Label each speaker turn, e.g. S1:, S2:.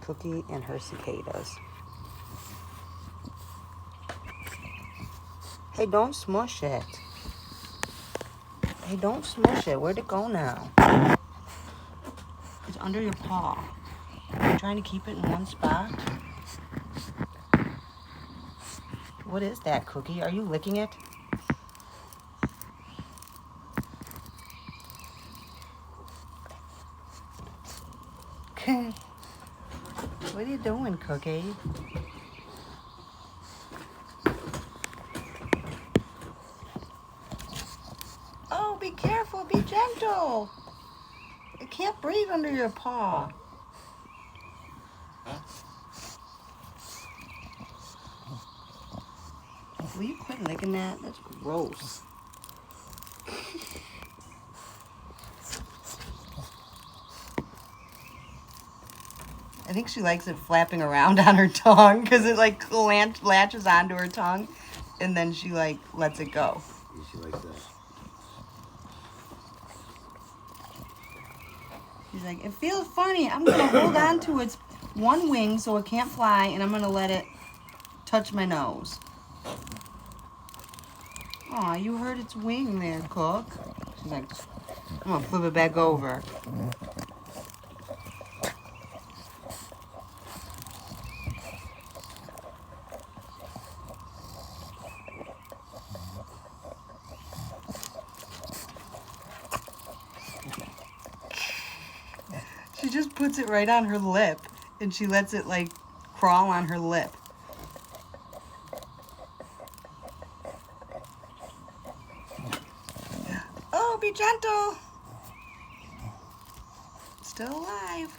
S1: Cookie and her cicadas. Hey, don't smush it. Hey, don't smush it. Where'd it go now? It's under your paw. You're trying to keep it in one spot? What is that, Cookie? Are you licking it? What are you doing, Cookie? Oh, be careful. Be gentle. It can't breathe under your paw. Will you quit licking that? That's gross. I think she likes it flapping around on her tongue because it like latches onto her tongue and then she like lets it go.
S2: Yeah, she likes that.
S1: She's like, it feels funny. I'm going to hold on to its one wing so it can't fly and I'm going to let it touch my nose. Aw, you hurt its wing there, Cook. She's like, I'm going to flip it back over. She just puts it right on her lip and she lets it like crawl on her lip. Oh, be gentle. Still alive.